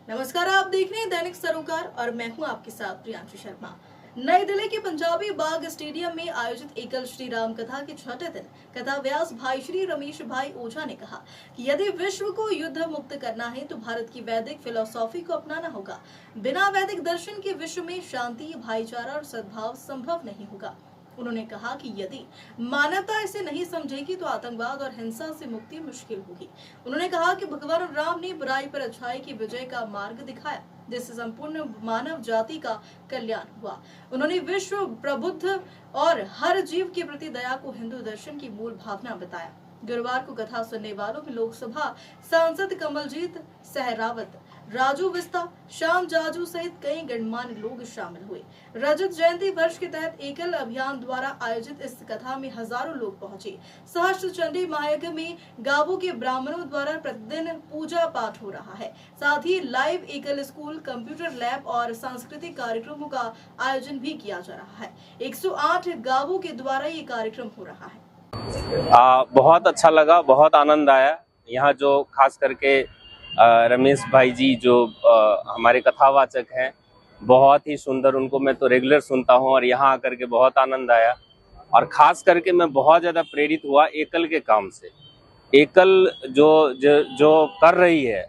नमस्कार, आप देख रहे हैं दैनिक सरोकार और मैं हूं आपके साथ प्रियांशु शर्मा। नई दिल्ली के पंजाबी बाग स्टेडियम में आयोजित एकल श्री राम कथा के छठे दिन कथा व्यास भाई श्री रमेश भाई ओझा ने कहा कि यदि विश्व को युद्ध मुक्त करना है तो भारत की वैदिक फिलोसॉफी को अपनाना होगा। बिना वैदिक दर्शन के विश्व में शांति, भाईचारा और सद्भाव संभव नहीं होगा। उन्होंने कहा कि यदि मानवता इसे नहीं समझेगी तो आतंकवाद और हिंसा से मुक्ति मुश्किल होगी। उन्होंने कहा कि भगवान राम ने बुराई पर अच्छाई की विजय का मार्ग दिखाया, जिससे संपूर्ण मानव जाति का कल्याण हुआ। उन्होंने विश्व प्रबुद्ध और हर जीव के प्रति दया को हिंदू दर्शन की मूल भावना बताया। गुरुवार को कथा सुनने वालों में लोकसभा सांसद कमलजीत सहरावत, राजू विस्ता, श्याम जाजू सहित कई गणमान्य लोग शामिल हुए। रजत जयंती वर्ष के तहत एकल अभियान द्वारा आयोजित इस कथा में हजारों लोग पहुंचे। सहस्त्र चंडी महायज्ञ में गांवों के ब्राह्मणों द्वारा प्रतिदिन पूजा पाठ हो रहा है। साथ ही लाइव एकल स्कूल, कंप्यूटर लैब और सांस्कृतिक कार्यक्रमों का आयोजन भी किया जा रहा है। 108 गांवों के द्वारा ये कार्यक्रम हो रहा है। बहुत अच्छा लगा, बहुत आनंद आया। यहाँ जो खास करके रमेश भाई जी जो हमारे कथावाचक हैं, बहुत ही सुंदर, उनको मैं तो रेगुलर सुनता हूँ और यहाँ आकर के बहुत आनंद आया। और ख़ास करके मैं बहुत ज़्यादा प्रेरित हुआ एकल के काम से। एकल जो कर रही है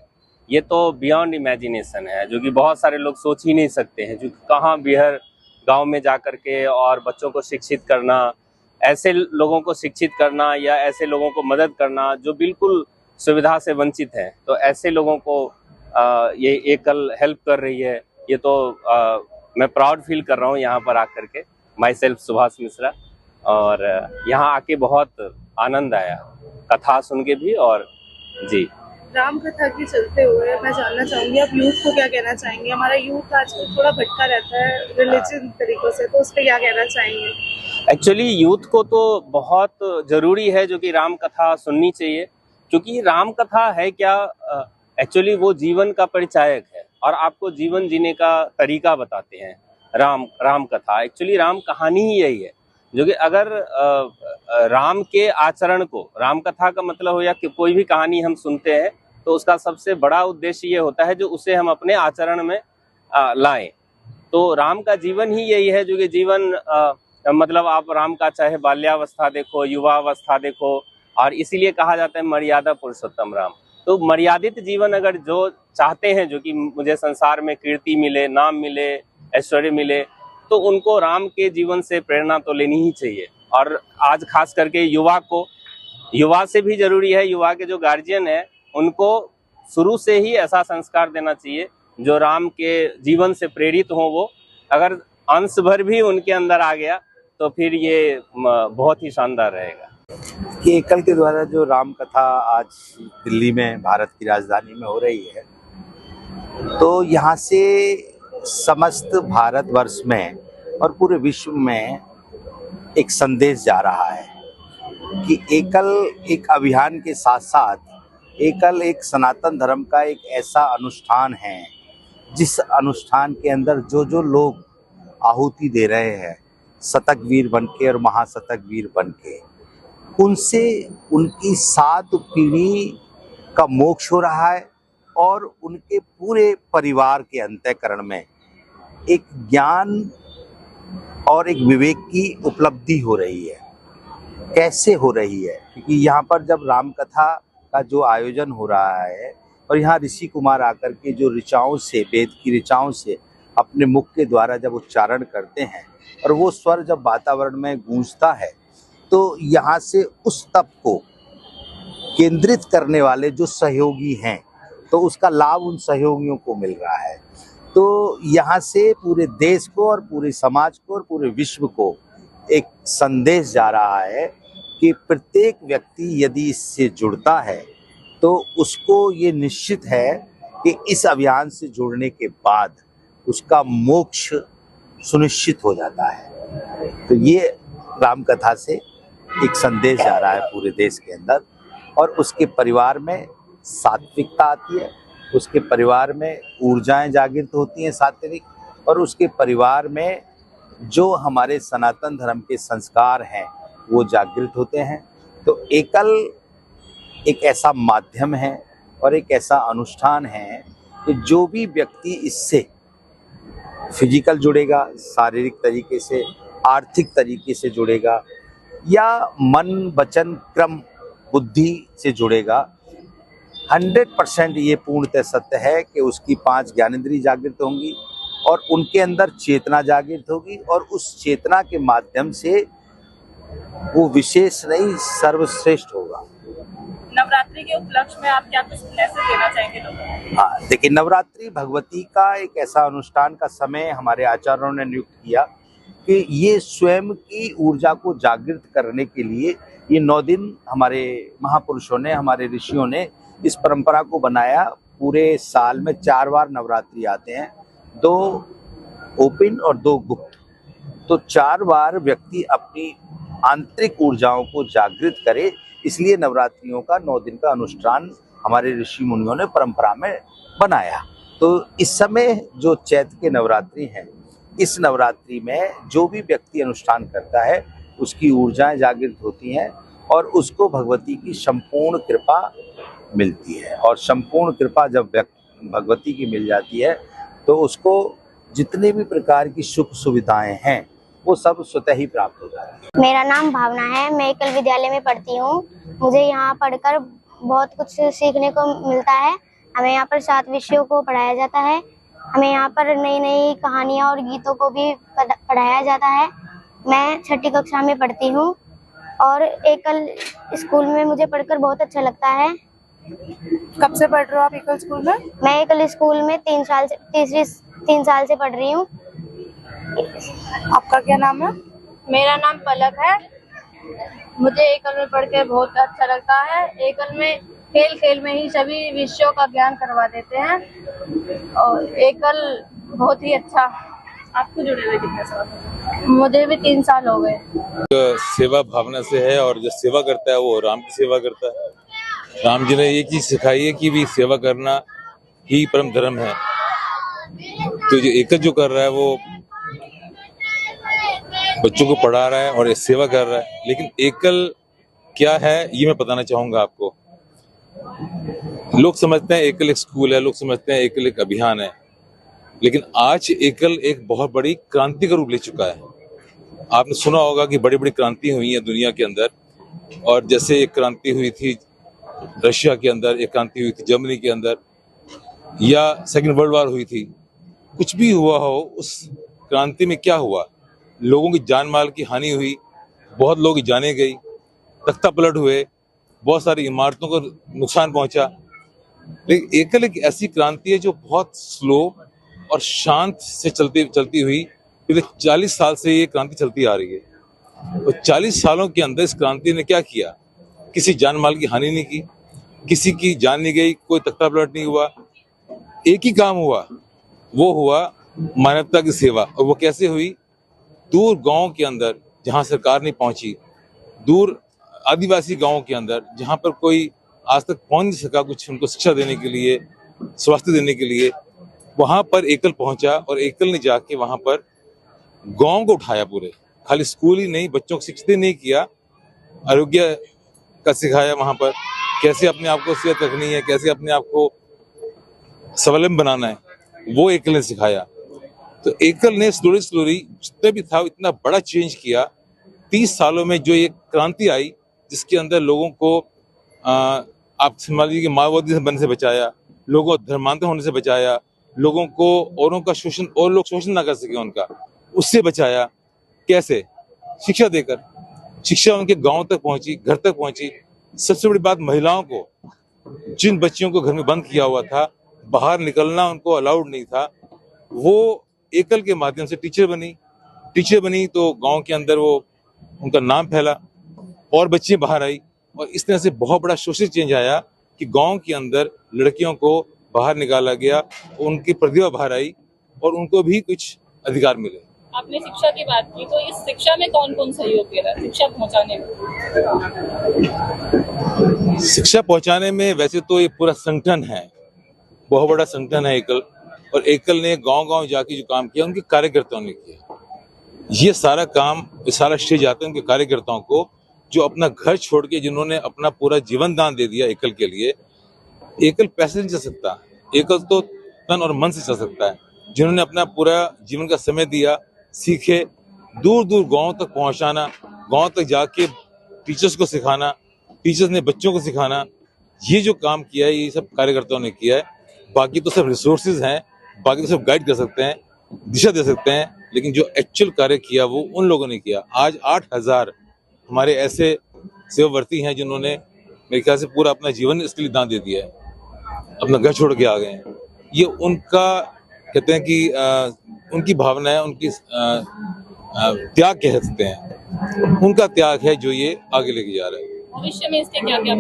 ये तो बियॉन्ड इमेजिनेशन है, जो कि बहुत सारे लोग सोच ही नहीं सकते हैं। जो कहाँ बिहार गांव में जा कर के और बच्चों को शिक्षित करना, ऐसे लोगों को शिक्षित करना या ऐसे लोगों को मदद करना जो बिल्कुल सुविधा से वंचित हैं, तो ऐसे लोगों को ये एकल हेल्प कर रही है। ये तो मैं प्राउड फील कर रहा हूँ यहाँ पर आकर के। माई सेल्फ सुभाष मिश्रा, और यहाँ आके बहुत आनंद आया कथा सुन के भी। और जी, राम कथा के चलते हुए मैं जानना चाहूंगी, आप यूथ को क्या कहना चाहेंगे? हमारा यूथ आजकल थोड़ा भटका रहता है रिलीजन तरीकों से, तो उस पर क्या कहना चाहेंगे? एक्चुअली यूथ को तो बहुत जरूरी है जो कि राम कथा सुननी चाहिए, क्योंकि राम कथा है क्या, एक्चुअली वो जीवन का परिचायक है और आपको जीवन जीने का तरीका बताते हैं। राम कथा एक्चुअली राम कहानी ही यही है, जो कि अगर राम के आचरण को, राम कथा का मतलब हो या कि कोई भी कहानी हम सुनते हैं तो उसका सबसे बड़ा उद्देश्य ये होता है जो उसे हम अपने आचरण में लाएं। तो राम का जीवन ही यही है, जो कि जीवन मतलब आप राम का चाहे बाल्यावस्था देखो, युवावस्था देखो, और इसीलिए कहा जाता है मर्यादा पुरुषोत्तम राम। तो मर्यादित जीवन अगर जो चाहते हैं, जो कि मुझे संसार में कीर्ति मिले, नाम मिले, ऐश्वर्य मिले, तो उनको राम के जीवन से प्रेरणा तो लेनी ही चाहिए। और आज खास करके युवा से भी जरूरी है, युवा के जो गार्जियन है उनको शुरू से ही ऐसा संस्कार देना चाहिए जो राम के जीवन से प्रेरित हो। वो अगर अंश भर भी उनके अंदर आ गया तो फिर ये बहुत ही शानदार रहेगा। कि एकल के द्वारा जो राम कथा आज दिल्ली में, भारत की राजधानी में हो रही है, तो यहाँ से समस्त भारतवर्ष में और पूरे विश्व में एक संदेश जा रहा है कि एकल एक अभियान के साथ साथ एकल एक सनातन धर्म का एक ऐसा अनुष्ठान है जिस अनुष्ठान के अंदर जो लोग आहुति दे रहे हैं शतक वीर बनके और महाशतक वीर बनके, उनसे उनकी 7 पीढ़ी का मोक्ष हो रहा है और उनके पूरे परिवार के अंतःकरण में एक ज्ञान और एक विवेक की उपलब्धि हो रही है। कैसे हो रही है? क्योंकि यहाँ पर जब राम कथा का जो आयोजन हो रहा है और यहाँ ऋषि कुमार आकर के जो ऋचाओं से, वेद की ऋचाओं से अपने मुख के द्वारा जब उच्चारण करते हैं और वो स्वर जब वातावरण में गूंजता है, तो यहाँ से उस तप को केंद्रित करने वाले जो सहयोगी हैं, तो उसका लाभ उन सहयोगियों को मिल रहा है। तो यहाँ से पूरे देश को और पूरे समाज को और पूरे विश्व को एक संदेश जा रहा है कि प्रत्येक व्यक्ति यदि इससे जुड़ता है तो उसको ये निश्चित है कि इस अभियान से जुड़ने के बाद उसका मोक्ष सुनिश्चित हो जाता है। तो ये राम कथा से एक संदेश जा रहा है पूरे देश के अंदर, और उसके परिवार में सात्विकता आती है, उसके परिवार में ऊर्जाएं जागृत होती हैं सात्विक, और उसके परिवार में जो हमारे सनातन धर्म के संस्कार हैं वो जागृत होते हैं। तो एकल एक ऐसा माध्यम है और एक ऐसा अनुष्ठान है कि जो भी व्यक्ति इससे फिजिकल जुड़ेगा, शारीरिक तरीके से, आर्थिक तरीके से जुड़ेगा या मन वचन क्रम बुद्धि से जुड़ेगा, 100% ये पूर्णतः सत्य है कि उसकी 5 ज्ञानेंद्रिय जागृत होंगी और उनके अंदर चेतना जागृत होगी और उस चेतना के माध्यम से वो विशेष नहीं सर्वश्रेष्ठ होगा। नवरात्रि के उपलक्ष्य में आप क्या कुछ मैसेज देना चाहेंगे लोगों को? हाँ, देखिए, नवरात्रि भगवती का एक ऐसा अनुष्ठान का समय हमारे आचार्यों ने नियुक्त किया कि ये स्वयं की ऊर्जा को जागृत करने के लिए ये 9 दिन हमारे महापुरुषों ने, हमारे ऋषियों ने इस परंपरा को बनाया। पूरे साल में 4 बार नवरात्रि आते हैं, 2 ओपन और 2 गुप्त। तो 4 बार व्यक्ति अपनी आंतरिक ऊर्जाओं को जागृत करे, इसलिए नवरात्रियों का 9 दिन का अनुष्ठान हमारे ऋषि मुनियों ने परंपरा में बनाया। तो इस समय जो चैत्र के नवरात्रि हैं, इस नवरात्रि में जो भी व्यक्ति अनुष्ठान करता है उसकी ऊर्जाएं जागृत होती हैं और उसको भगवती की संपूर्ण कृपा मिलती है। और संपूर्ण कृपा जब भगवती की मिल जाती है तो उसको जितने भी प्रकार की सुख सुविधाएं हैं वो सब स्वतः ही प्राप्त हो जाती है। मेरा नाम भावना है, मैं एकल विद्यालय में पढ़ती हूँ। मुझे यहाँ पढ़कर बहुत कुछ सीखने को मिलता है। हमें यहाँ पर 7 विषयों को पढ़ाया जाता है। हमें यहाँ पर नई नई कहानियाँ और गीतों को भी पढ़ाया जाता है। मैं 6ठी कक्षा में पढ़ती हूँ और एकल स्कूल में मुझे पढ़कर बहुत अच्छा लगता है। कब से पढ़ रहे हो आप एकल स्कूल में? मैं एकल स्कूल में 3 साल से पढ़ रही हूँ। आपका क्या नाम है? मेरा नाम पलक है। मुझे एकल में पढ़ के बहुत अच्छा लगता है। एकल में खेल खेल में ही सभी विषयों का ज्ञान करवा देते हैं और एकल बहुत ही अच्छा। आपको जुड़े हुए कितने साल? मुझे भी 3 साल हो गए। सेवा भावना से है और जो सेवा करता है वो राम की सेवा करता है। राम जी ने ये चीज सिखाई है कि भी सेवा करना ही परम धर्म है। तो जो एकल जो कर रहा है वो बच्चों को पढ़ा रहा है और सेवा कर रहा है। लेकिन एकल क्या है ये मैं बताना चाहूंगा आपको। लोग समझते हैं एकल एक स्कूल है, लोग समझते हैं एकल एक अभियान है, लेकिन आज एकल एक बहुत बड़ी क्रांति का रूप ले चुका है। आपने सुना होगा कि बड़ी बड़ी क्रांति हुई है दुनिया के अंदर, और जैसे एक क्रांति हुई थी रशिया के अंदर, एक क्रांति हुई थी जर्मनी के अंदर, या सेकेंड वर्ल्ड वॉर हुई थी। कुछ भी हुआ हो, उस क्रांति में क्या हुआ, लोगों की जान माल की हानि हुई, बहुत लोग जाने गई, तख्ता पलट हुए, बहुत सारी इमारतों को नुकसान पहुंचा। लेकिन एकल एक ऐसी क्रांति है जो बहुत स्लो और शांत से चलती हुई पिछले 40 साल से ये क्रांति चलती आ रही है। और 40 सालों के अंदर इस क्रांति ने क्या किया? किसी जान माल की हानि नहीं की, किसी की जान नहीं गई, कोई तख्ता पलट नहीं हुआ। एक ही काम हुआ, वो हुआ मानवता की सेवा। और वो कैसे हुई? दूर गांव के अंदर जहां सरकार नहीं पहुंची, दूर आदिवासी गांवों के अंदर जहां पर कोई आज तक पहुंच नहीं सका कुछ उनको शिक्षा देने के लिए, स्वास्थ्य देने के लिए, वहां पर एकल पहुंचा और एकल ने जाके वहां पर गांव को उठाया पूरे। खाली स्कूल ही नहीं, बच्चों को शिक्षित नहीं किया, आरोग्य का सिखाया, वहां पर कैसे अपने आप को सेहत रखनी है, कैसे अपने आप को स्वावलंबी बनाना है, वो एकल ने सिखाया। तो एकल ने स्लोली जितने भी था इतना बड़ा चेंज किया। 30 सालों में जो ये क्रांति आई जिसके अंदर लोगों को आप समझ लीजिए कि माओवादी बनने से बचाया, लोगों को धर्मांतर होने से बचाया, लोगों को औरों का शोषण, और लोग शोषण ना कर सके उनका, उससे बचाया। कैसे? शिक्षा देकर। शिक्षा उनके गांव तक पहुंची, घर तक पहुंची। सबसे बड़ी बात, महिलाओं को, जिन बच्चियों को घर में बंद किया हुआ था, बाहर निकलना उनको अलाउड नहीं था, वो एकल के माध्यम से टीचर बनी तो गांव के अंदर वो उनका नाम फैला और बच्चियां बाहर आई। और इस तरह से बहुत बड़ा सोशल चेंज आया कि गांव के अंदर लड़कियों को बाहर निकाला गया, उनकी प्रतिभा बाहर आई और उनको भी कुछ अधिकार मिले। आपने शिक्षा की बात की, तो इस शिक्षा में कौन कौन सहयोग दे रहा है शिक्षा पहुंचाने में? शिक्षा पहुंचाने में वैसे तो ये पूरा संगठन है, बहुत बड़ा संगठन है एकल। और एकल ने गांव-गांव जाके जो काम किया उनके कार्यकर्ताओं ने किया। ये सारा काम, ये सारा श्रेय जाता है उनके कार्यकर्ताओं को, जो अपना घर छोड़ के, जिन्होंने अपना पूरा जीवन दान दे दिया एकल के लिए। एकल पैसे नहीं चल सकता, एकल तो तन और मन से चल सकता है, जिन्होंने अपना पूरा जीवन का समय दिया, सीखे, दूर दूर गाँव तक पहुंचाना, गाँव तक जाके टीचर्स को सिखाना, टीचर्स ने बच्चों को सिखाना, ये जो काम किया है ये सब कार्यकर्ताओं ने किया है। बाकी तो सब रिसोर्सेज हैं, बाकी तो सब गाइड कर सकते हैं, दिशा दे सकते हैं, लेकिन जो एक्चुअल कार्य किया वो उन लोगों ने किया। आज 8000 हमारे ऐसे सेवावर्ती हैं जिन्होंने मेरे ख्याल से पूरा अपना जीवन इसके लिए दान दे दिया है, अपना घर छोड़ के आ गए हैं। ये उनका कहते हैं कि उनकी भावना है, उनकी त्याग कह सकते हैं, उनका त्याग है जो ये आगे लेके जा रहा है। भविष्य में इसके क्या क्या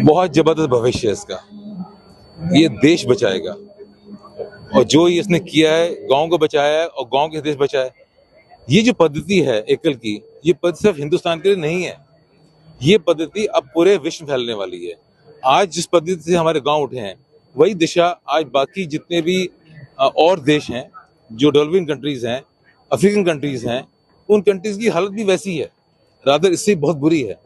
बहुत जबरदस्त भविष्य है इसका, ये देश बचाएगा, और जो ये इसने किया है गांव को बचाया है और गांव के देश बचाया है। ये जो पद्धति है एकल की, ये पद्धति सिर्फ हिंदुस्तान के लिए नहीं है, ये पद्धति अब पूरे विश्व में फैलने वाली है। आज जिस पद्धति से हमारे गांव उठे हैं वही दिशा आज बाकी जितने भी और देश हैं, जो डेवलपिंग कंट्रीज हैं, अफ्रीकन कंट्रीज हैं, उन कंट्रीज की हालत भी वैसी है, रादर इससे बहुत बुरी है।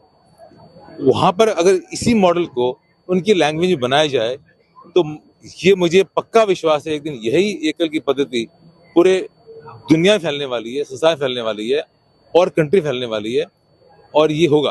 वहां पर अगर इसी मॉडल को उनकी लैंग्वेज में बनाया जाए तो ये मुझे पक्का विश्वास है एक दिन यही एकल की पद्धति पूरे दुनिया में फैलने वाली है, संसार में फैलने वाली है और कंट्री फैलने वाली है, और ये होगा।